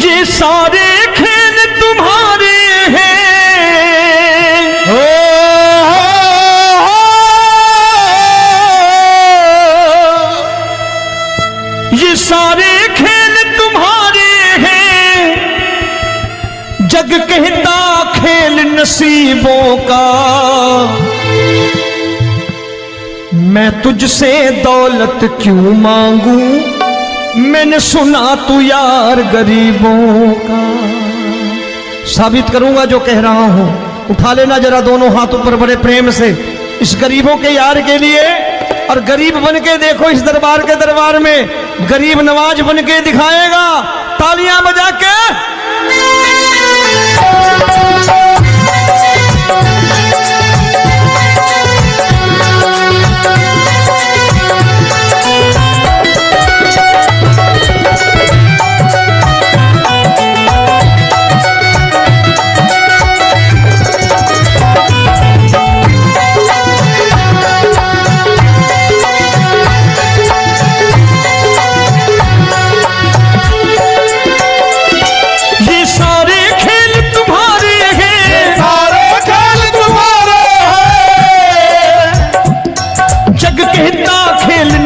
ये सारे खेल तुम्हारे हैं, ये सारे खेल तुम्हारे हैं, जग कहता खेल नसीबों का। मैं तुझसे दौलत क्यों मांगू, मैंने सुना तू यार गरीबों का। साबित करूंगा जो कह रहा हूं। उठा लेना जरा दोनों हाथों पर बड़े प्रेम से इस गरीबों के यार के लिए, और गरीब बन के देखो इस दरबार के दरबार में गरीब नवाज बन के दिखाएगा, तालियां बजा के।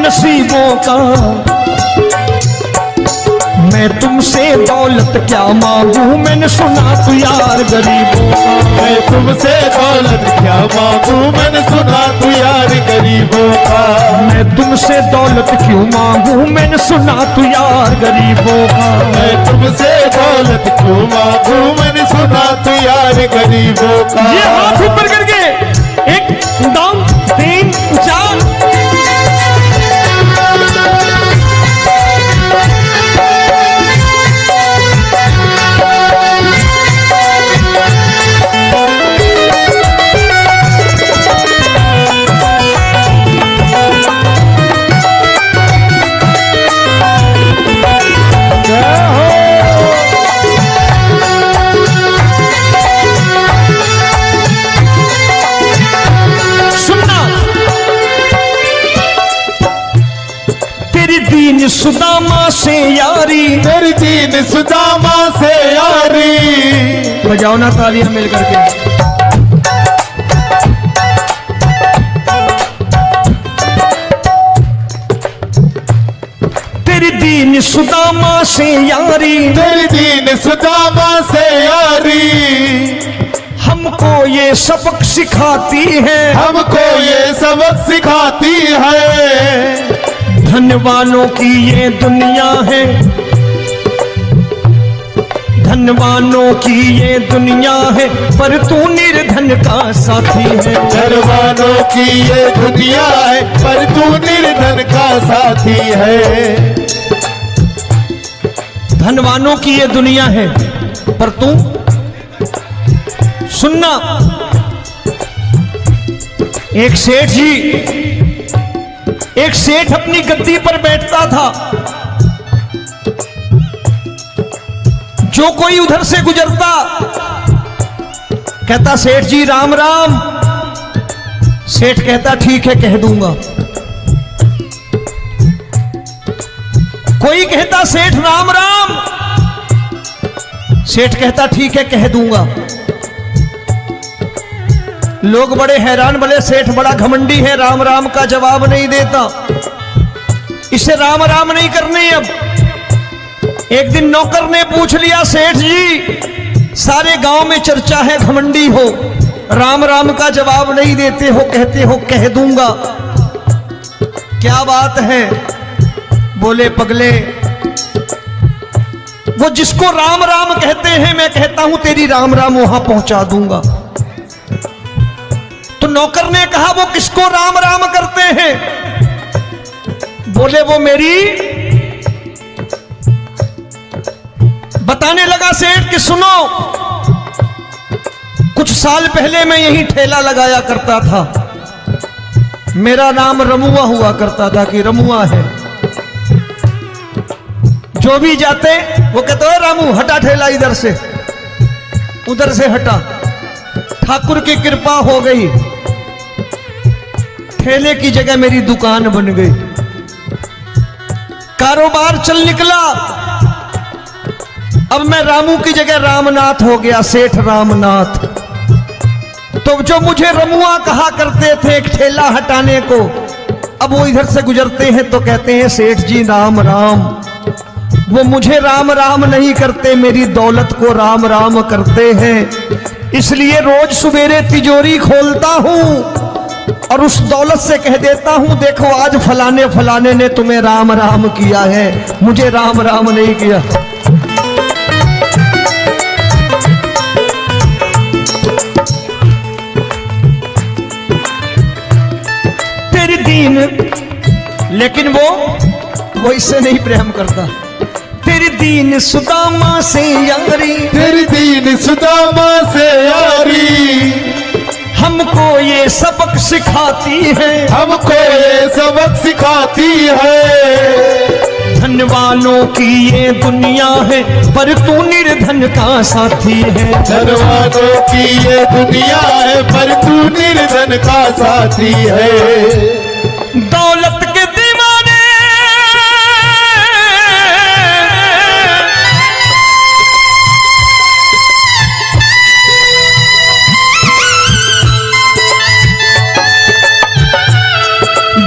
नसीबों का मैं तुमसे दौलत क्या मांगू, मैंने सुना तू यार गरीबों का। मैं तुमसे दौलत क्या मांगू, मैंने सुना तू यार गरीबों का। मैं तुमसे दौलत क्यों मांगू, मैंने सुना तू यार गरीबों का। मैं तुमसे दौलत क्यों मांगू, मैंने सुना तू यार गरीबों का। ये हाथ ऊपर करके 1 2 3 4 सुदामा से यारी, तेरी दीन सुदामा से यारी। बजाओ ना तालियां मिल करके। तेरी दीन सुदामा से यारी, तेरी दीन सुदामा से यारी। हमको ये सबक सिखाती है, हमको ये सबक सिखाती है। धनवानों की ये दुनिया है, धनवानों की ये दुनिया है, पर तू निर्धन का साथी है। धनवानों की ये दुनिया है, पर तू निर्धन का साथी है। धनवानों की ये दुनिया है, पर तू सुनना। एक सेठ जी, एक सेठ अपनी गद्दी पर बैठता था। जो कोई उधर से गुजरता कहता सेठ जी राम राम। सेठ कहता ठीक है कह दूंगा। कोई कहता सेठ राम राम। सेठ कहता ठीक है कह दूंगा। लोग बड़े हैरान, बोले सेठ बड़ा घमंडी है, राम राम का जवाब नहीं देता, इसे राम राम नहीं करनी। अब एक दिन नौकर ने पूछ लिया सेठ जी सारे गांव में चर्चा है घमंडी हो, राम राम का जवाब नहीं देते हो, कहते हो कह दूंगा, क्या बात है? बोले पगले वो जिसको राम राम कहते हैं मैं कहता हूं तेरी राम राम वहां पहुंचा दूंगा। तो नौकर ने कहा वो किसको राम राम करते हैं? बोले वो मेरी। बताने लगा सेठ कि सुनो, कुछ साल पहले मैं यही ठेला लगाया करता था, मेरा नाम रमुआ हुआ करता था कि रमुआ है। जो भी जाते वो कहते हो रामू हटा ठेला इधर से, उधर से हटा। ठाकुर की कृपा हो गई, ठेले की जगह मेरी दुकान बन गई, कारोबार चल निकला। अब मैं रामू की जगह रामनाथ हो गया, सेठ रामनाथ। तो जो मुझे रमुआ कहा करते थे एक ठेला हटाने को, अब वो इधर से गुजरते हैं तो कहते हैं सेठ जी राम राम। वो मुझे राम राम नहीं करते, मेरी दौलत को राम राम करते हैं। इसलिए रोज सवेरे तिजोरी खोलता हूं और उस दौलत से कह देता हूं देखो आज फलाने फलाने ने तुम्हें राम राम किया है, मुझे राम राम नहीं किया। तेरी दीन, लेकिन वो इससे नहीं प्रेम करता। तेरी दीन सुदामा से यारी, तेरी दीन सुदामा से यारी, हमको ये सबक सिखाती है, हमको ये सबक सिखाती है। धन वालों की ये दुनिया है पर तू निर्धन का साथी है। धन वालों की ये दुनिया है पर तू निर्धन का साथी है। दौलत के दीवाने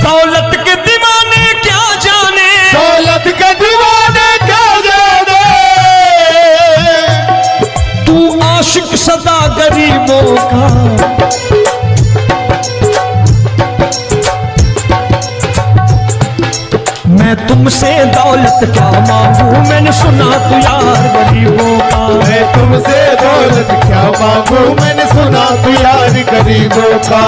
दौलत के दीवाने क्या जाने, दौलत के दीवाने क्या जाने, तू आशिक सदा गरीबों का। मैं तुमसे दौलत क्या मांगू, मैंने सुना तू यार गरीबों का। मैं तुमसे दौलत क्या मांगू, मैंने सुना तू यार गरीबों का।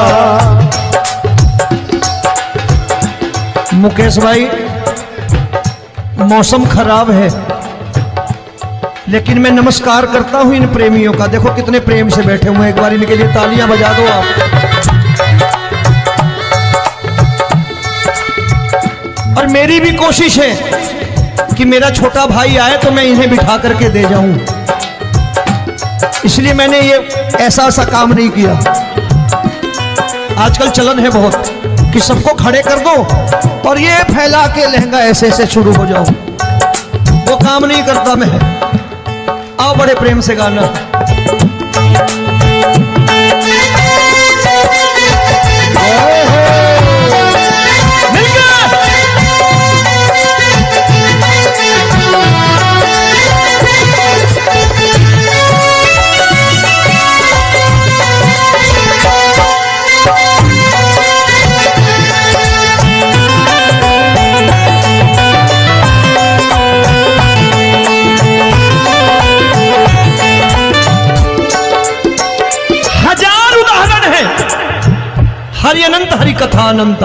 मुकेश भाई, मौसम खराब है लेकिन मैं नमस्कार करता हूं इन प्रेमियों का। देखो कितने प्रेम से बैठे हुए हैं, एक बार इनके लिए तालियां बजा दो आप। और मेरी भी कोशिश है कि मेरा छोटा भाई आए तो मैं इन्हें बिठा करके दे जाऊं, इसलिए मैंने ये ऐसा काम नहीं किया। आजकल चलन है बहुत कि सबको खड़े कर दो और ये फैला के लहंगा ऐसे ऐसे शुरू हो जाओ, वो काम नहीं करता मैं। आओ बड़े प्रेम से गाना। मिल गया। हरि अनंत हरि कथा अनंत।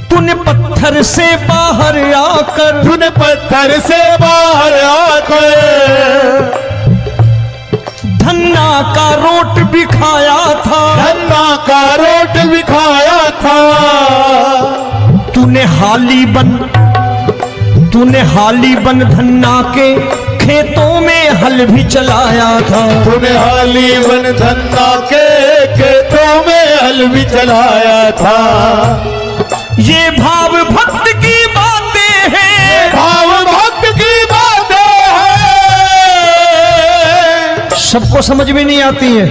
तूने पत्थर से बाहर आकर, तूने पत्थर से बाहर आकर धन्ना का रोट भी खाया था, धन्ना का रोट भी खाया था। तूने हाली बन धन्ना के खेतों में हल भी चलाया था। तूने हाली बन धन्ना के खेतों में हल भी चलाया था। ये भाव भक्त की बातें हैं, भाव भक्त की बातें हैं, सबको समझ में नहीं आती है।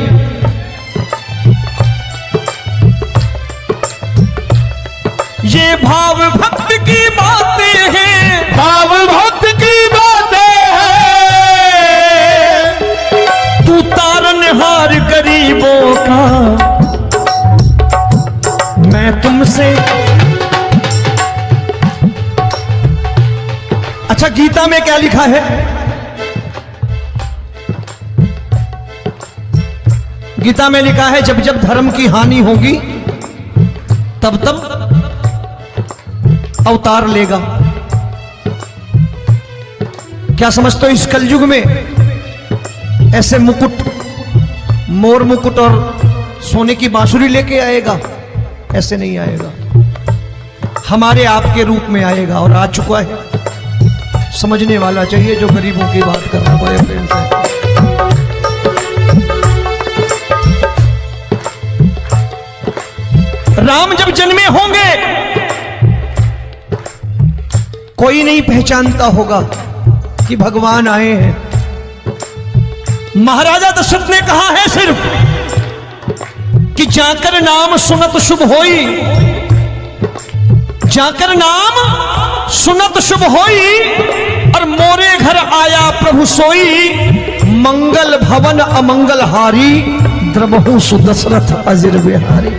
ये भाव भक्त की बातें हैं, भाव भक्त की बातें हैं। तू तारनहार गरीबों का, मैं तुमसे। अच्छा, गीता में क्या लिखा है? गीता में लिखा है जब जब धर्म की हानि होगी तब तब अवतार लेगा। क्या समझते हो इस कलयुग में ऐसे मुकुट, मोर मुकुट और सोने की बांसुरी लेके आएगा? ऐसे नहीं आएगा, हमारे आपके रूप में आएगा और आ चुका है। समझने वाला चाहिए जो गरीबों की बात कर रहा है बड़े प्रेम से। राम जब जन्मे होंगे कोई नहीं पहचानता होगा कि भगवान आए हैं। महाराजा दशरथ ने कहा है सिर्फ कि जाकर नाम सुनत शुभ होई, जाकर नाम सुनत शुभ होई, और मोरे घर आया प्रभु सोई, मंगल भवन अमंगल हारी, द्रबहु सुदशरथ अजिर बिहारी।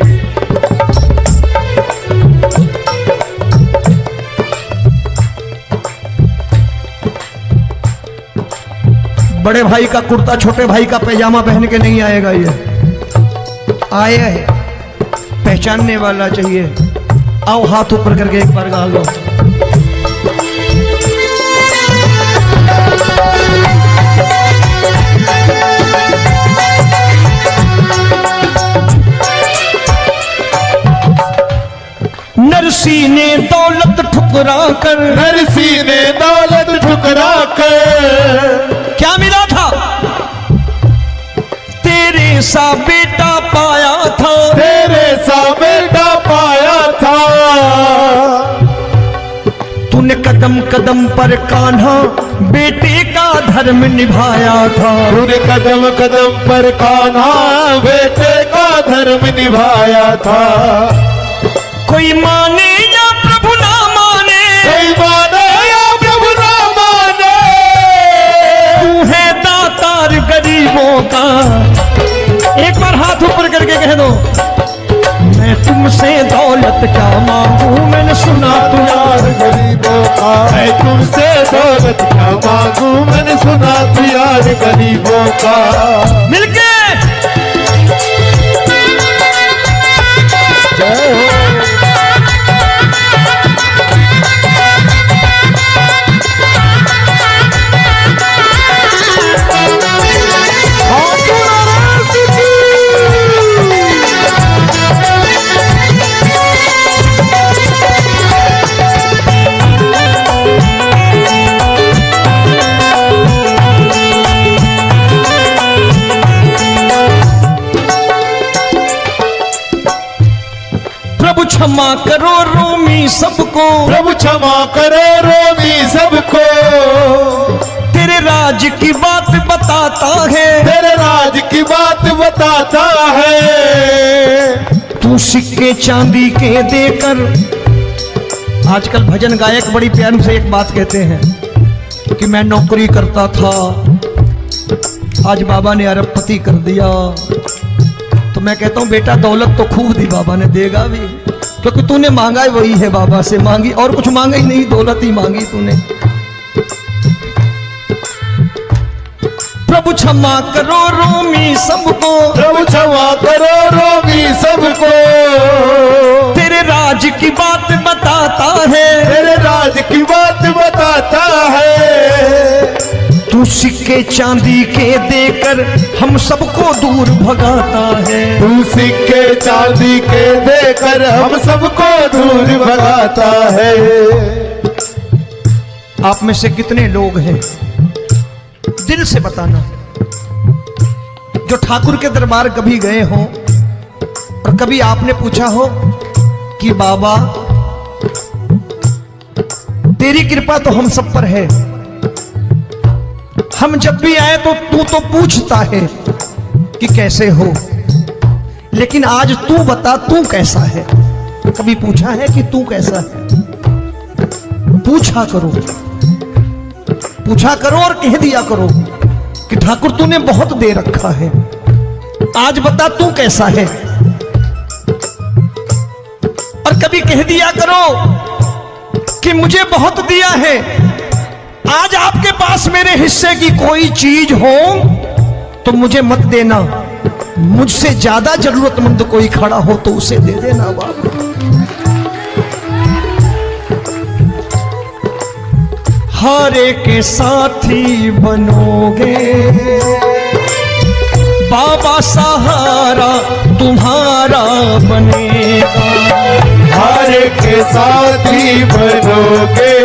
बड़े भाई का कुर्ता छोटे भाई का पैजामा पहन के नहीं आएगा, ये आया है पहचानने वाला चाहिए। आओ हाथ ऊपर करके एक बार गा लो। नरसी ने दौलत ठुकरा कर, नरसी ने दौलत ठुकरा कर, क्या मिला था? तेरे सा बेटा पाया था, तेरे सा बेटा पाया था। तूने कदम कदम पर कान्हा बेटे का धर्म निभाया था, तूने कदम कदम पर कान्हा बेटे का धर्म निभाया था। कोई माने या प्रभु ना माने, कोई माने या प्रभु ना माने, तू है दातार गरीबों का। एक बार हाथ ऊपर करके कह दो, मैं तुमसे दौलत क्या मांगू, मैंने सुना तू यार गरीबों का। मैं तुमसे दौलत क्या मांगू, मैंने सुना तू यार गरीबों का। मिलके जय हो। क्षमा करो रोमी सबको, प्रभु क्षमा करो रोमी सबको। तेरे राज की बात बताता है, तेरे राज की बात बताता है। तू सिक्के चांदी के देकर, आजकल भजन गायक बड़ी प्यार से एक बात कहते हैं कि मैं नौकरी करता था, आज बाबा ने अरबपति कर दिया। तो मैं कहता हूं बेटा दौलत तो खूब दी बाबा ने, देगा भी, क्योंकि तूने मांगा है वही है, बाबा से मांगी और कुछ मांगा ही नहीं, दौलत ही मांगी तूने। प्रभु क्षमा करो रोमी सबको, प्रभु क्षमा करो रोमी सबको। तेरे राज की बात बताता है, तेरे राज की बात बताता है। तू सिक्के चांदी के देकर हम सबको दूर भगाता है, तू सिक्के चांदी के देकर हम सबको दूर भगाता है। आप में से कितने लोग हैं, दिल से बताना, जो ठाकुर के दरबार कभी गए हो और कभी आपने पूछा हो कि बाबा तेरी कृपा तो हम सब पर है, हम जब भी आए तो तू तो पूछता है कि कैसे हो, लेकिन आज तू बता तू कैसा है। कभी पूछा है कि तू कैसा है? पूछा करो, पूछा करो और कह दिया करो कि ठाकुर तूने बहुत दे रखा है, आज बता तू कैसा है। और कभी कह दिया करो कि मुझे बहुत दिया है, आज आपके पास मेरे हिस्से की कोई चीज हो तो मुझे मत देना, मुझसे ज्यादा जरूरतमंद कोई खड़ा हो तो उसे दे देना बाबा। हारे के साथी बनोगे बाबा, सहारा तुम्हारा बनेगा। हारे के साथी बनोगे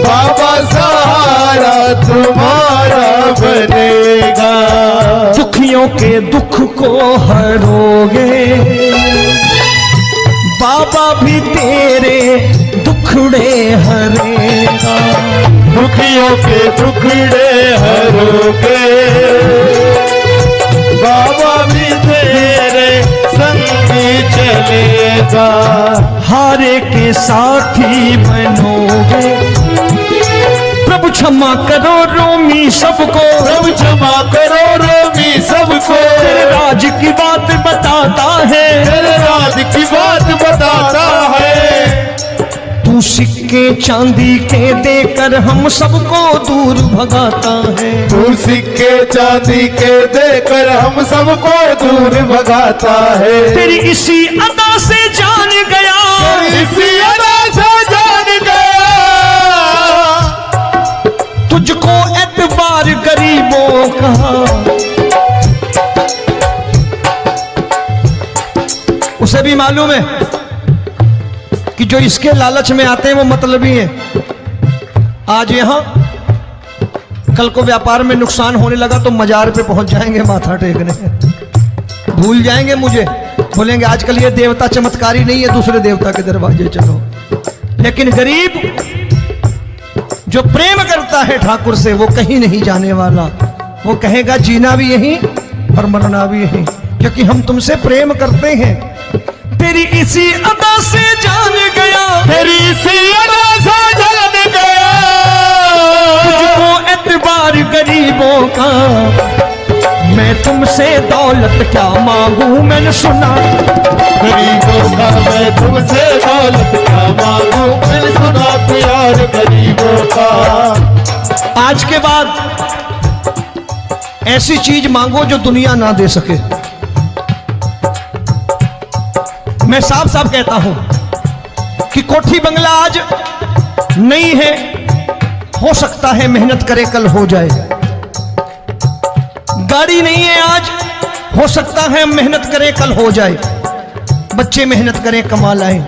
बाबा, सहारा तुम्हारा बनेगा। दुखियों के दुख को हरोगे बाबा, भी तेरे दुख दुखड़े हरेगा। दुखियों के दुखड़े हरोगे, बाबा भी तेरे संगी चलेगा। हारे के साथी बनोगे, प्रभु क्षमा करो रोमी सबको, प्रभु क्षमा करो रोमी सबको। तेरे राज की बात बताता है, तेरे राज की बात बताता है। तू सिक्के चांदी के देकर हम सबको दूर भगाता है। तू सिक्के चांदी के देकर हम सबको दूर भगाता है। तेरी इसी अदा से जान गया, तेरी इसी अदा से जान गया। तुझको एतबार गरीबों का, उसे भी मालूम है कि जो इसके लालच में आते हैं वो मतलबी हैं। आज यहां कल को व्यापार में नुकसान होने लगा तो मजार पे पहुंच जाएंगे माथा टेकने, भूल जाएंगे मुझे, बोलेंगे आजकल ये देवता चमत्कारी नहीं है, दूसरे देवता के दरवाजे चलो। लेकिन गरीब जो प्रेम करता है ठाकुर से वो कहीं नहीं जाने वाला, वो कहेगा जीना भी यहीं और मरना भी यहीं, क्योंकि हम तुमसे प्रेम करते हैं। तेरी इसी अदा से जान गया, तेरी इसी अदा से जान गया। तुझको एतबार गरीबों का, मैं तुमसे दौलत क्या मांगू, मैंने सुना गरीबों का। मैं तुमसे दौलत क्या मांगू, मैंने सुना प्यार गरीबों का। आज के बाद ऐसी चीज मांगो जो दुनिया ना दे सके। मैं साफ साफ कहता हूं कि कोठी बंगला आज नहीं है, हो सकता है मेहनत करे कल हो जाए। गाड़ी नहीं है आज, हो सकता है मेहनत करें कल हो जाए। बच्चे मेहनत करें कमा लाएं,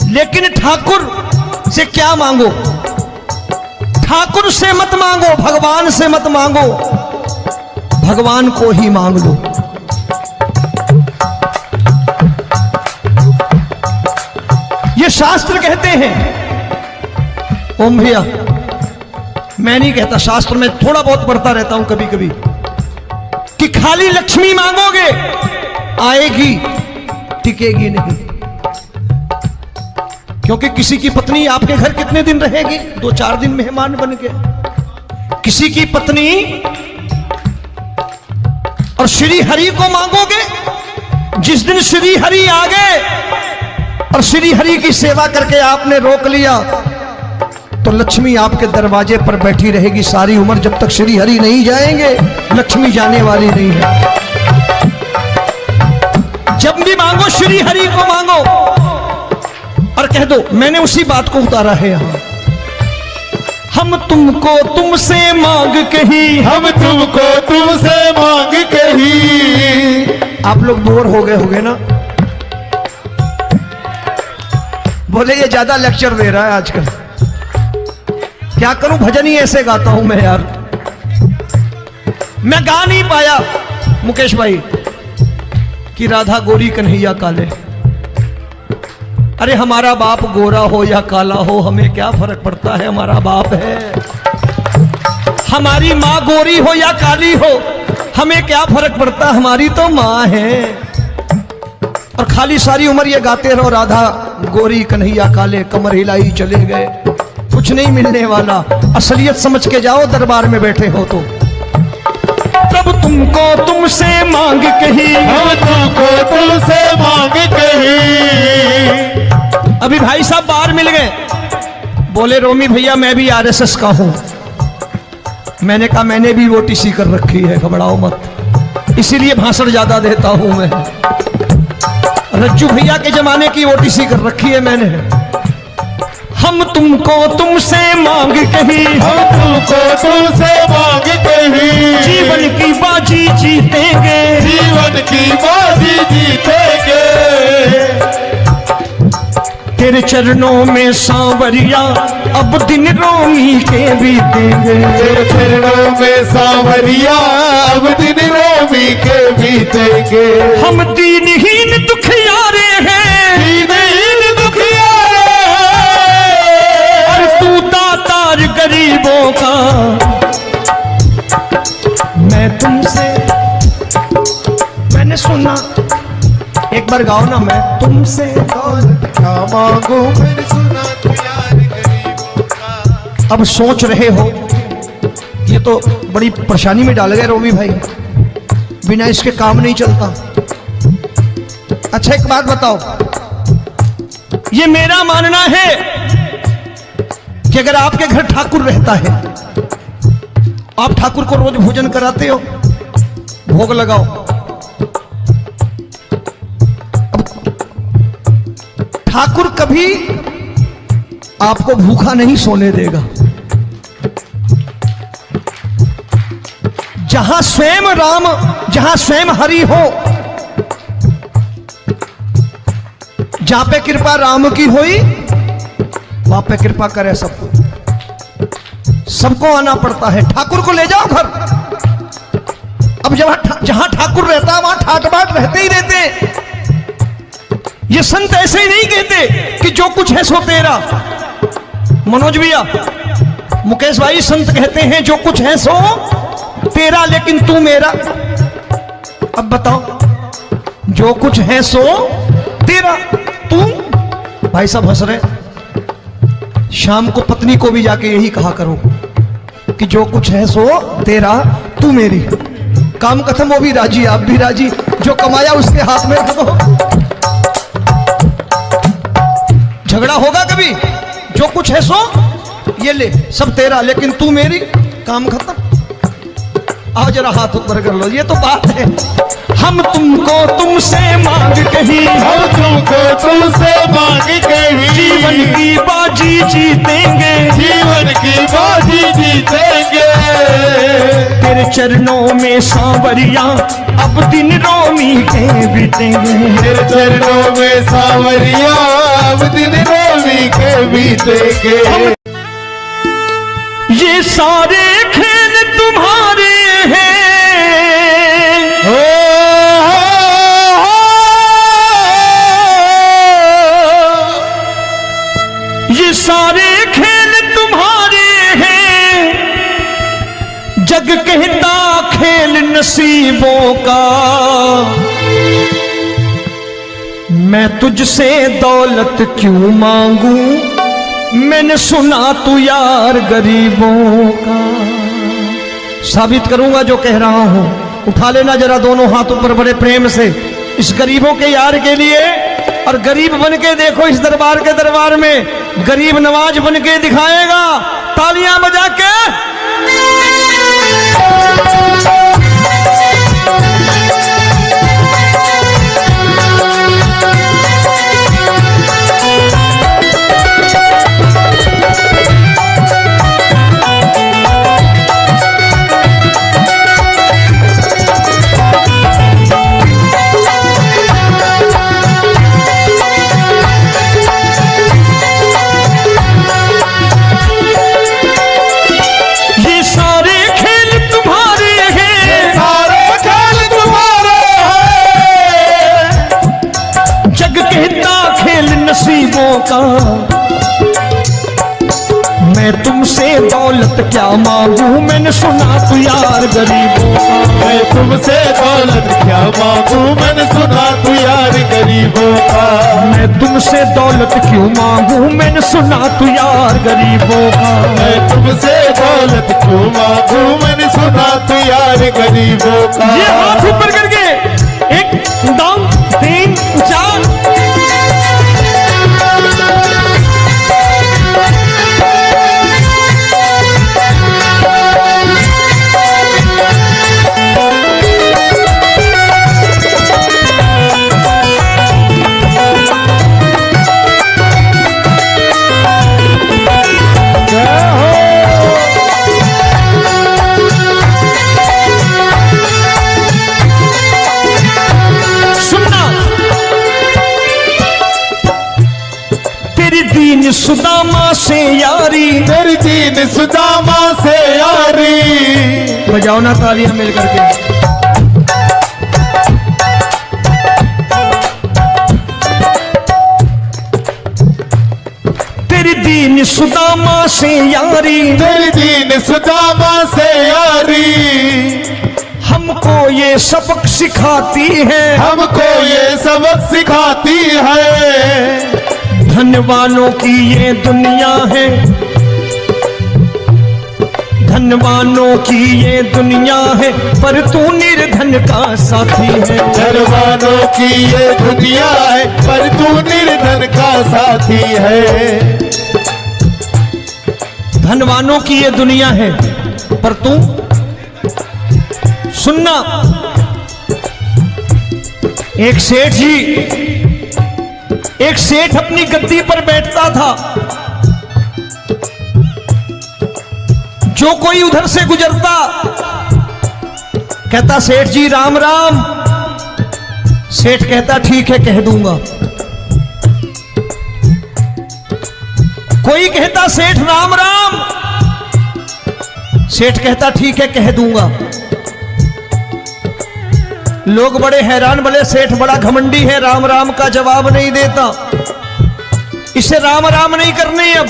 लेकिन ठाकुर से क्या मांगो? ठाकुर से मत मांगो, भगवान से मत मांगो, भगवान को ही मांग लो। ये शास्त्र कहते हैं, ओम भैया मैं नहीं कहता, शास्त्र में थोड़ा बहुत पढ़ता रहता हूं कभी कभी, कि खाली लक्ष्मी मांगोगे आएगी, टिकेगी नहीं। क्योंकि किसी की पत्नी आपके घर कितने दिन रहेगी? 2-4 दिन मेहमान बन के। किसी की पत्नी और श्री हरि को मांगोगे, जिस दिन श्री हरि आ गए और श्री हरि की सेवा करके आपने रोक लिया तो लक्ष्मी आपके दरवाजे पर बैठी रहेगी सारी उम्र। जब तक श्री हरि नहीं जाएंगे लक्ष्मी जाने वाली नहीं है। जब भी मांगो श्री हरि को मांगो और कह दो मैंने उसी बात को उतारा है यहां, हम तुमको तुमसे मांग कही, हम तुमको तुमसे मांग कही। आप लोग बोर हो गए होंगे ना, बोले ये ज्यादा लेक्चर दे रहा है आजकल। क्या करूं, भजन ही ऐसे गाता हूं मैं यार। मैं गा नहीं पाया मुकेश भाई कि राधा गोरी कन्हैया काले। अरे हमारा बाप गोरा हो या काला हो हमें क्या फर्क पड़ता है, हमारा बाप है। हमारी माँ गोरी हो या काली हो हमें क्या फर्क पड़ता, हमारी तो माँ है। और खाली सारी उम्र ये गाते रहो राधा गोरी कन्हैया काले, कमर हिलाई चले गए, कुछ नहीं मिलने वाला। असलियत समझ के जाओ दरबार में बैठे हो तो। प्रभु तुमको तुमसे मांग कही, हम तुमको तुमसे मांग कही। अभी भाई साहब बाहर मिल गए, बोले रोमी भैया मैं भी आरएसएस का हूं। मैंने कहा मैंने भी ओटीसी कर रखी है, घबराओ मत, इसीलिए भाषण ज्यादा देता हूं मैं। रज्जू भैया के जमाने की ओटीसी कर रखी है मैंने। हम तुमको तुमसे मांग कही, हम तुमको तुमसे मांग कही। जीवन की बाजी जीतेंगे, जीवन की बाजी जीतेंगे। तेरे चरणों में सांवरिया अब दिन रोमी के बीतेंगे। तेरे चरणों में सांवरिया अब दिन रोमी के बीतेंगे। हम दीनहीन दुखियारे हैं, दीन बार गाओ ना, मैं तुमसे दौलत क्या मांगू मैंने सुना तू यार गरीबों का। अब सोच रहे हो ये तो बड़ी परेशानी में डाल गए रोमी भाई, बिना इसके काम नहीं चलता। अच्छा एक बात बताओ, ये मेरा मानना है कि अगर आपके घर ठाकुर रहता है, आप ठाकुर को रोज भोजन कराते हो, भोग लगाओ, ठाकुर कभी आपको भूखा नहीं सोने देगा। जहां स्वयं राम, जहां स्वयं हरि हो, जहां पे कृपा राम की होई वहां पे कृपा करे सबको, सबको आना पड़ता है। ठाकुर को ले जाओ घर। अब जहां ठाकुर रहता है वहां ठाट बाट रहते ही रहते। ये संत ऐसे ही नहीं कहते कि जो कुछ है सो तेरा। मनोज भैया, मुकेश भाई, संत कहते हैं जो कुछ है सो तेरा लेकिन तू मेरा। अब बताओ, जो कुछ है सो तेरा, तू। भाई साहब हंस रहे। शाम को पत्नी को भी जाके यही कहा करो कि जो कुछ है सो तेरा, तू मेरी। काम खत्म, वो भी राजी, आप भी राजी, जो कमाया उसके हाथ में रख दो। झगड़ा होगा कभी? जो कुछ है सो ये ले, सब तेरा लेकिन तू मेरी, काम खत्म। आओ जरा हाथ ऊपर कर लो, ये तो बात है। हम तुमको तुमसे मांग कहीं, हम तुमको तुमसे मांग कहीं, जीवन की बाजी जीतेंगे, जीवन की बाजी जीतेंगे। तेरे चरणों में सांवरिया अब दिन रोमी के बीतेंगे। तेरे चरणों में सांवरिया अब दिन रोमी के बीतेंगे। ये सारे खेल तुम्हारे हैं, ये सारे खेल तुम्हारे हैं, जग कहता खेल नसीबों का। मैं तुझसे दौलत क्यों मांगू, मैंने सुना तू यार गरीबों का। साबित करूंगा जो कह रहा हूं। उठा लेना जरा दोनों हाथ ऊपर बड़े प्रेम से, इस गरीबों के यार के लिए। और गरीब बन के देखो इस दरबार के दरबार में, गरीब नवाज बन के दिखाएगा, तालियां बजा के। नसीबों का। मैं तुमसे दौलत क्या मांगू, मैंने सुना तू यार गरीबों का। मैं तुमसे दौलत क्या मांगू, मैंने सुना तू यार गरीबों का। मैं तुमसे दौलत क्यों मांगू, मैंने सुना तू यार गरीबों का। मैं तुमसे दौलत क्यों मांगू, मैंने सुना तू यार गरीबों का। ये हाथ ऊपर करके, एक दो तीन चार। सुदामा से यारी, तेरी दीन सुदामा से यारी। बजाओ ना तालियां मिल करके। तेरी दीन सुदामा से यारी, तेरी दीन सुदामा से यारी। हमको ये सबक सिखाती है, हमको ये सबक सिखाती है। धनवानों की ये दुनिया है, धनवानों की ये दुनिया है, पर तू निर्धन का साथी है। धनवानों की ये दुनिया है, पर तू निर्धन का साथी है। धनवानों की ये दुनिया है, पर तू सुनना। एक सेठ जी, एक सेठ अपनी गद्दी पर बैठता था। जो कोई उधर से गुजरता कहता सेठ जी राम राम। सेठ कहता ठीक है कह दूंगा। कोई कहता सेठ राम राम। सेठ कहता ठीक है कह दूंगा। लोग बड़े हैरान, बोले सेठ बड़ा घमंडी है, राम राम का जवाब नहीं देता, इसे राम राम नहीं करने। अब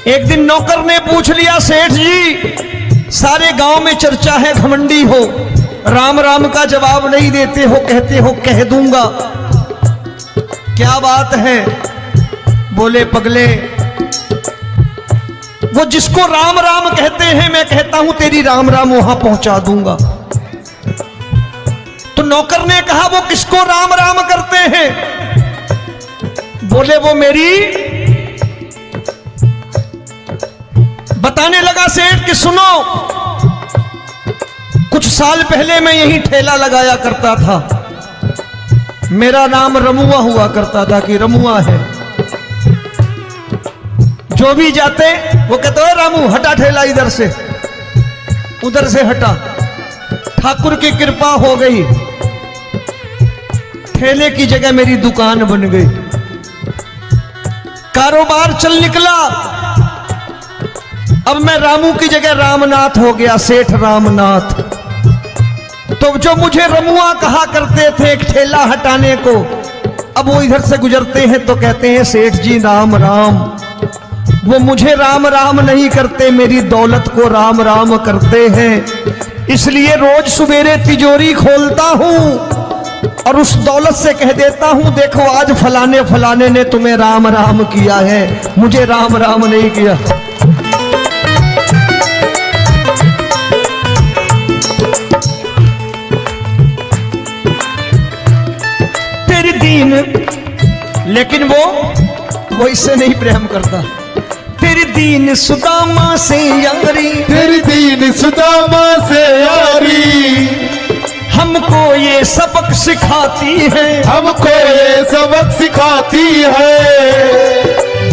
एक दिन नौकर ने पूछ लिया सेठ जी सारे गांव में चर्चा है घमंडी हो, राम राम का जवाब नहीं देते हो, कहते हो कह दूंगा, क्या बात है? बोले पगले वो जिसको राम राम कहते हैं मैं कहता हूं तेरी राम राम वहां पहुंचा दूंगा। तो नौकर ने कहा वो किसको राम राम करते हैं? बोले वो मेरी। बताने लगा सेठ कि सुनो, कुछ साल पहले मैं यही ठेला लगाया करता था, मेरा नाम रमुआ हुआ करता था कि रमुआ है। जो भी जाते वो कहते हो रामू हटा ठेला इधर से, उधर से हटा। ठाकुर की कृपा हो गई, ठेले की जगह मेरी दुकान बन गई, कारोबार चल निकला। अब मैं रामू की जगह रामनाथ हो गया, सेठ रामनाथ। तो जो मुझे रमुआ कहा करते थे एक ठेला हटाने को, अब वो इधर से गुजरते हैं तो कहते हैं सेठ जी राम राम। वो मुझे राम राम नहीं करते, मेरी दौलत को राम राम करते हैं। इसलिए रोज सवेरे तिजोरी खोलता हूं और उस दौलत से कह देता हूं देखो आज फलाने फलाने ने तुम्हें राम राम किया है, मुझे राम राम नहीं किया। तेरी दीन, लेकिन वो इससे नहीं प्रेम करता। तेरी दीन सुदामा से यारी, तेरी दीन सुदामा से यारी, हमको ये सबक सिखाती है, हमको ये सबक सिखाती है।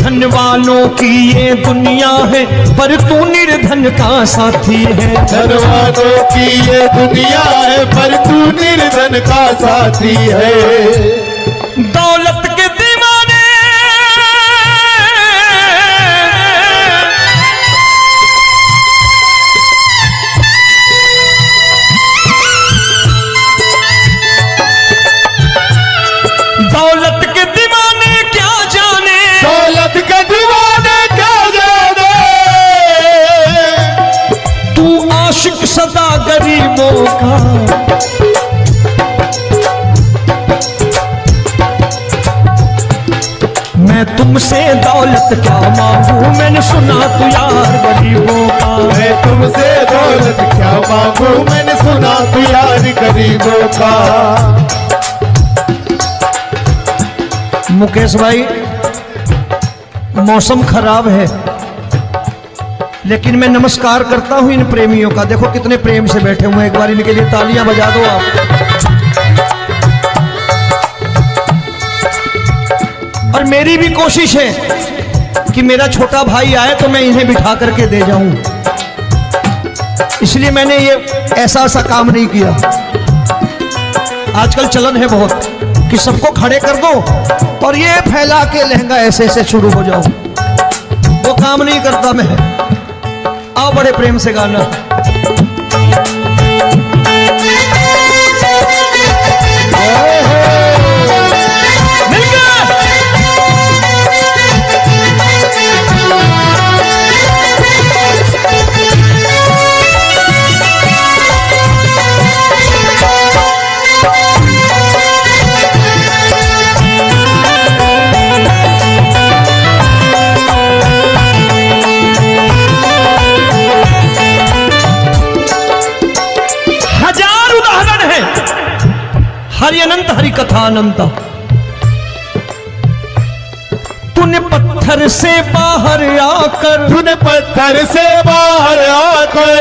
धनवानों की ये दुनिया है, पर तू निर्धन का साथी है। धनवानों की ये दुनिया है, पर तू निर्धन का साथी है। दौलत के दीवाने दौलत के दीवाने क्या जाने, दौलत के दीवाने क्या जाने, तू आशिक सदा गरीबों का। मैं तुमसे दौलत क्या मांगू, मैंने सुना तू यार गरीबों का। मैं तुमसे दौलत क्या मांगू, मैंने सुना तू यार गरीबों का। मुकेश भाई मौसम खराब है, लेकिन मैं नमस्कार करता हूं इन प्रेमियों का। देखो कितने प्रेम से बैठे हुए हैं, एक बार इनके लिए तालियां बजा दो आप। और मेरी भी कोशिश है कि मेरा छोटा भाई आए तो मैं इन्हें बिठा करके दे जाऊं, इसलिए मैंने ये ऐसा काम नहीं किया। आजकल चलन है बहुत कि सबको खड़े कर दो और ये फैला के लहंगा ऐसे ऐसे शुरू हो जाओ, वो काम नहीं करता मैं। आओ बड़े प्रेम से गाना। अनंता। तूने पत्थर से बाहर आकर, तूने पत्थर से बाहर आकर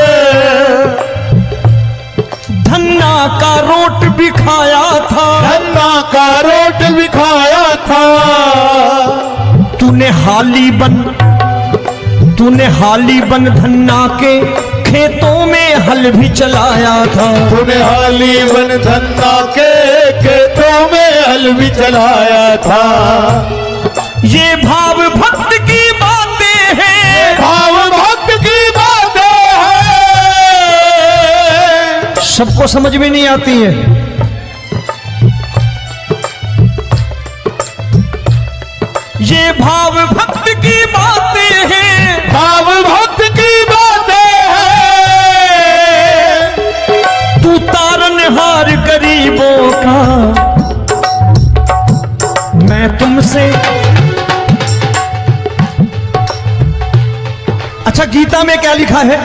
धन्ना का रोट भी खाया था, धन्ना का रोट भी खाया था। तूने हाली बन धन्ना के खेतों में हल भी चलाया था। तूने हाली बन धन्ना के खेतों में हल भी चलाया था। ये भाव भक्त की बातें हैं, भाव भक्त की बातें हैं। सबको समझ में नहीं आती है। ये भाव भक्त की बातें हैं, भाव भक्त की बातें हैं। तू तारनहार गरीबों का, मैं तुमसे। अच्छा, गीता में क्या लिखा है?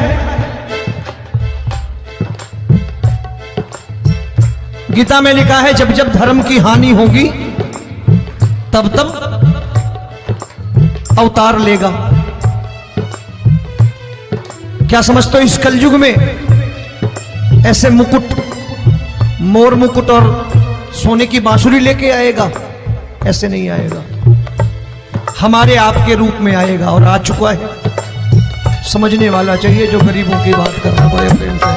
गीता में लिखा है जब जब धर्म की हानि होगी तब तब अवतार लेगा। क्या समझते हो? इस कलयुग में ऐसे मुकुट, मोर मुकुट और सोने की बांसुरी लेके आएगा? ऐसे नहीं आएगा, हमारे आपके रूप में आएगा और आ चुका है। समझने वाला चाहिए जो गरीबों की बात कर रहा बड़े प्रेम से।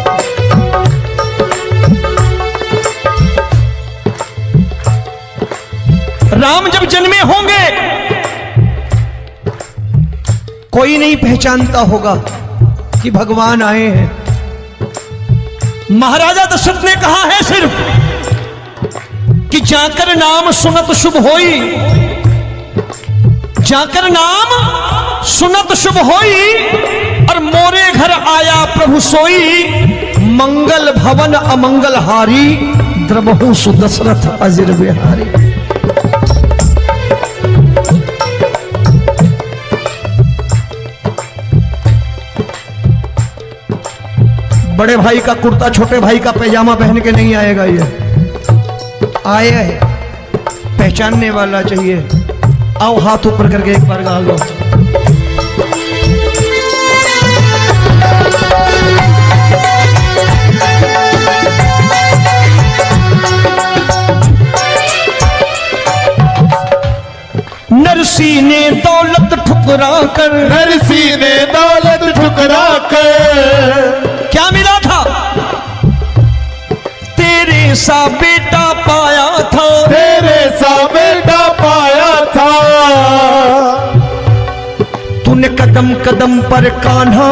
राम जब जन्मे होंगे कोई नहीं पहचानता होगा कि भगवान आए हैं। महाराजा दशरथ ने कहा है सिर्फ कि जाकर नाम सुनत शुभ होई, जाकर नाम सुनत शुभ होई, और मोरे घर आया प्रभु सोई, मंगल भवन अमंगल हारी, द्रबहु सुदशरथ अजिर बिहारी। बड़े भाई का कुर्ता छोटे भाई का पैजामा पहन के नहीं आएगा, ये आया है, पहचानने वाला चाहिए। आओ हाथ ऊपर करके एक बार गा लो। नरसी ने दौलत ठुकरा कर, नरसी ने दौलत ठुकरा कर क्या मिला था? तेरे सा बेटा पाया था, तेरे सा बेटा पाया था। तूने कदम कदम पर कान्हा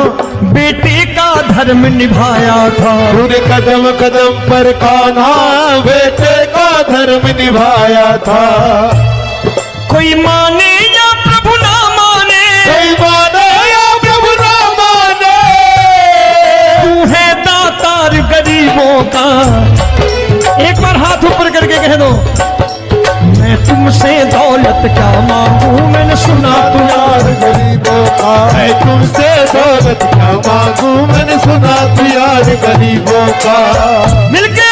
बेटे का धर्म निभाया था। तूने कदम कदम पर कान्हा बेटे का धर्म निभाया था। कोई माने या प्रभु ना माने, कोई माने या प्रभु ना माने, तू है दातार गरीबों का। एक बार हाथ ऊपर करके कह दो, मैं तुमसे दौलत क्या मांगू, मैंने सुना तू यार गरीबों का। मैं तुमसे दौलत क्या मांगू, मैंने सुना तू यार गरीबों का। मिलके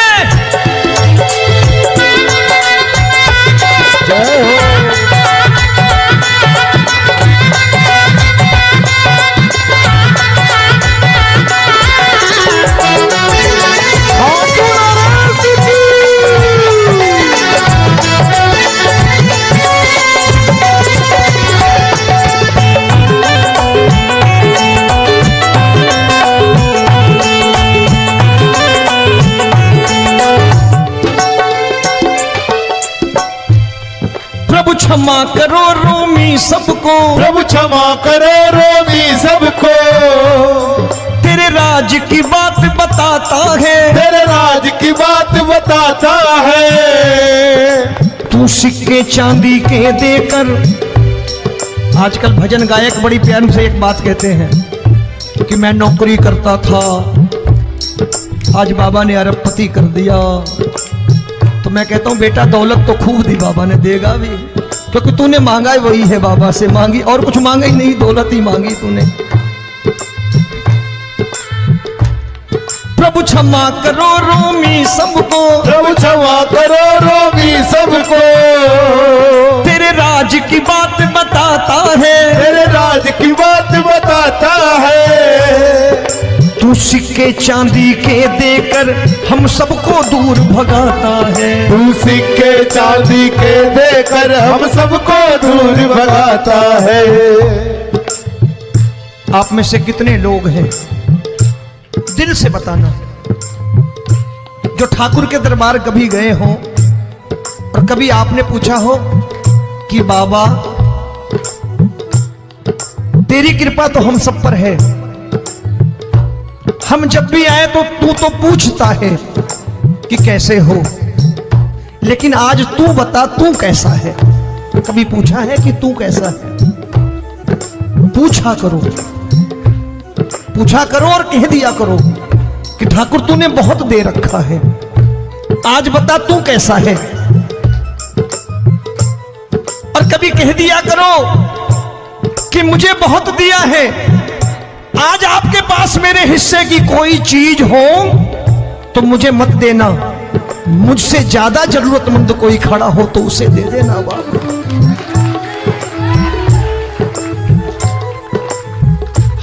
जय हो। प्रभु क्षमा करो रोमी सबको, प्रभु क्षमा करो रोमी सबको। तेरे राज की बात बताता है, तेरे राज की बात बताता है। तू सिक्के चांदी के देकर। आजकल भजन गायक बड़ी प्यार से एक बात कहते हैं कि मैं नौकरी करता था, आज बाबा ने अरबपति कर दिया। तो मैं कहता हूं बेटा दौलत तो खूब दी बाबा ने, देगा भी, क्योंकि तूने मांगा है वही है बाबा से मांगी, और कुछ मांगा ही नहीं, दौलत ही मांगी तूने। प्रभु क्षमा करो रोमी सबको, प्रभु क्षमा करो रोगी सबको। तेरे राज की बात बताता है, तेरे राज की बात बताता है। तू सिक्के चांदी के देकर हम सबको दूर भगाता है। तू सिक्के चांदी के देकर हम सबको दूर भगाता है। आप में से कितने लोग हैं, दिल से बताना, जो ठाकुर के दरबार कभी गए हो और कभी आपने पूछा हो कि बाबा तेरी कृपा तो हम सब पर है, हम जब भी आए तो तू तो पूछता है कि कैसे हो, लेकिन आज तू बता तू कैसा है। कभी पूछा है कि तू कैसा है? पूछा करो, पूछा करो और कह दिया करो कि ठाकुर तूने बहुत दे रखा है, आज बता तू कैसा है। और कभी कह दिया करो कि मुझे बहुत दिया है, आज आपके पास मेरे हिस्से की कोई चीज हो तो मुझे मत देना, मुझसे ज्यादा जरूरतमंद कोई खड़ा हो तो उसे दे देना बाबा।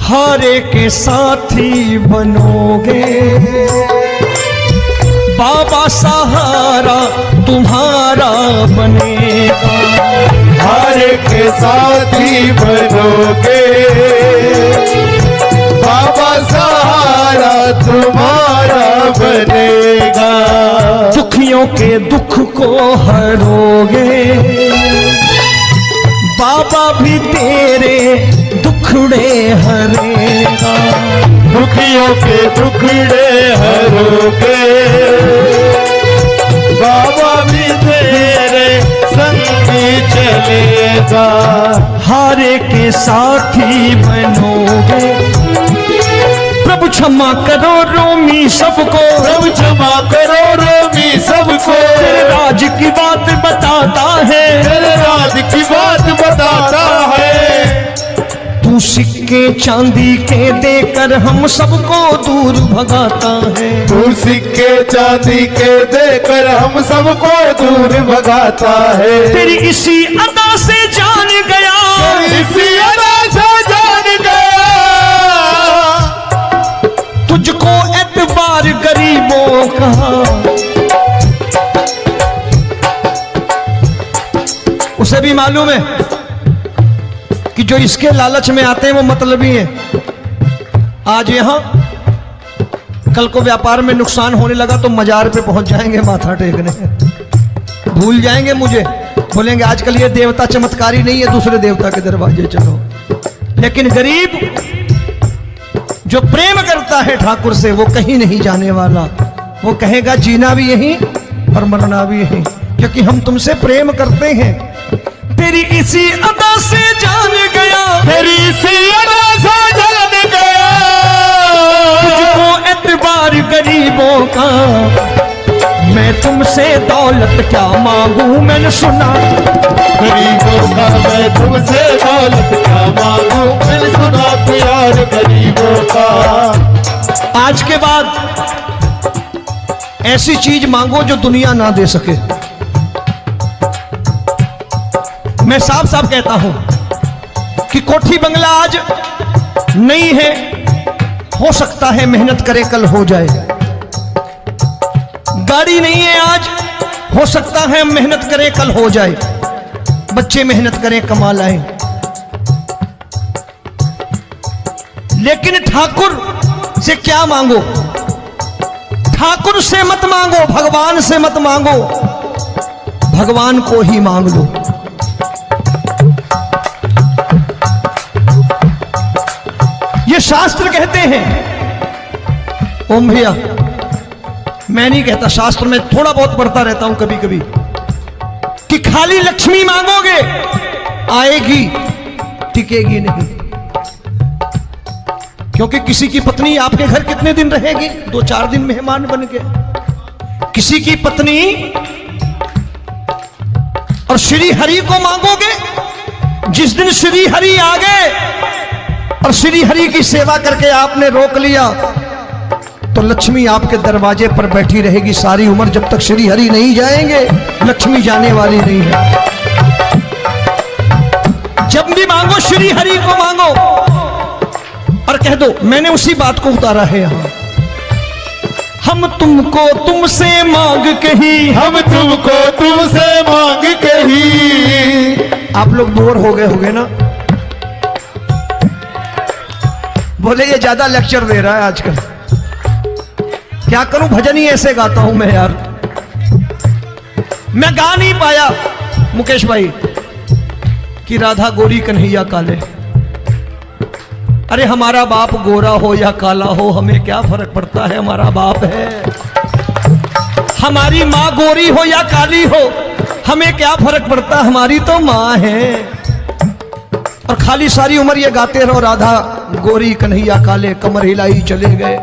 हारे के साथी बनोगे बाबा, सहारा तुम्हारा बनेगा। हारे के साथी बनोगे बाबा, सहारा तुम्हारा बनेगा। दुखियों के दुख को हरोगे बाबा, भी तेरे दुखड़े हरेगा। दुखियों के दुखड़े हरोगे बाबा, भी तेरे संग चलेगा। हारे के साथी बनोगे, प्रभु क्षमा करो रोमी सबको, प्रभु क्षमा करो रोगी सबको। तेरे राज की बात बताता है, तेरे राज की बात बताता है। तू सिक्के चांदी के देकर हम सबको दूर भगाता है। तू सिक्के चांदी के देकर हम सबको दूर भगाता है। तेरी इसी अदा से जान गया, इसी अदा से जान गया, तुझको एतबार गरीबों का। उसे भी मालूम है कि जो इसके लालच में आते हैं वो मतलबी हैं। आज यहां कल को व्यापार में नुकसान होने लगा तो मजार पे पहुंच जाएंगे माथा टेकने, भूल जाएंगे मुझे, बोलेंगे आजकल ये देवता चमत्कारी नहीं है, दूसरे देवता के दरवाजे चलो। लेकिन गरीब जो प्रेम करता है ठाकुर से वो कहीं नहीं जाने वाला, वो कहेगा जीना भी यहीं और मरना भी यहीं, क्योंकि हम तुमसे प्रेम करते हैं। तेरी इसी अदा से जान गया, तेरी इसी अदा से जान गया, तुझको एतबार गरीबों का। मैं तुमसे दौलत क्या मांगू, मैंने सुना गरीबों का मैं तुमसे दौलत क्या मांगू, मैंने सुना प्यार गरीबों का। आज के बाद ऐसी चीज मांगो जो दुनिया ना दे सके। मैं साफ साफ कहता हूं कि कोठी बंगला आज नहीं है, हो सकता है मेहनत करे कल हो जाए। गाड़ी नहीं है आज, हो सकता है मेहनत करे कल हो जाए। बच्चे मेहनत करें कमा लाएं, लेकिन ठाकुर से क्या मांगो? ठाकुर से मत मांगो, भगवान से मत मांगो, भगवान को ही मांग लो। ये शास्त्र कहते हैं। ओम भैया, मैं नहीं कहता, शास्त्र में थोड़ा बहुत पढ़ता रहता हूं कभी कभी, कि खाली लक्ष्मी मांगोगे आएगी, टिकेगी नहीं। क्योंकि किसी की पत्नी आपके घर कितने दिन रहेगी? 2-4 दिन मेहमान बन के। किसी की पत्नी और श्री हरि को मांगोगे, जिस दिन श्री हरि आ गए और श्री हरि की सेवा करके आपने रोक लिया, तो लक्ष्मी आपके दरवाजे पर बैठी रहेगी सारी उम्र, जब तक श्री हरि नहीं जाएंगे लक्ष्मी जाने वाली नहीं है। जब भी मांगो श्री हरि को मांगो और कह दो मैंने उसी बात को उतारा है यहां। हम तुमको तुमसे मांग कही, हम तुमको तुमसे मांग कही। आप लोग बोर हो गए होंगे ना, बोले ये ज्यादा लेक्चर दे रहा है आजकल। क्या करूं, भजन ही ऐसे गाता हूं मैं यार। मैं गा नहीं पाया मुकेश भाई कि राधा गोरी कन्हैया काले। अरे हमारा बाप गोरा हो या काला हो हमें क्या फर्क पड़ता है, हमारा बाप है। हमारी माँ गोरी हो या काली हो हमें क्या फर्क पड़ता, हमारी तो माँ है। और खाली सारी उम्र ये गाते रहो राधा गोरी कन्हैया काले, कमर हिलाई चले गए,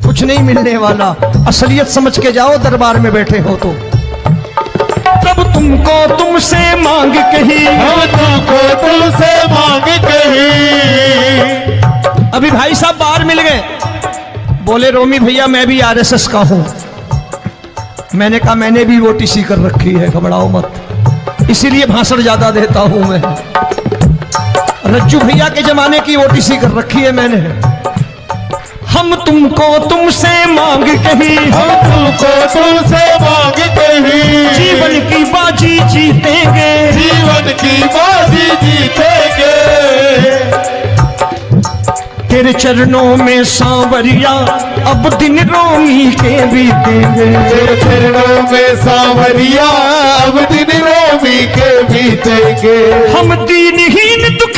कुछ नहीं मिलने वाला। असलियत समझ के जाओ दरबार में बैठे हो तो। तब तुमको तुमसे मांग कही, हम तुमको तुमसे मांग कही। अभी भाई साहब बाहर मिल गए, बोले रोमी भैया मैं भी आरएसएस का हूं। मैंने कहा मैंने भी ओटीसी कर रखी है, घबराओ मत, इसीलिए भाषण ज्यादा देता हूं मैं। रज्जू भैया के जमाने की ओटीसी कर रखी है मैंने। हम तुमको तुमसे मांग कही, हम तुमको तुमसे मांग कही। जीवन की बाजी जीतेंगे, जीवन की बाजी जीतेंगे। तेरे चरणों में सांवरिया अब दिन रोमी के बीतेंगे। तेरे चरणों में सांवरिया अब दिन रोमी के बीतेंगे। हम दीनहीन दुख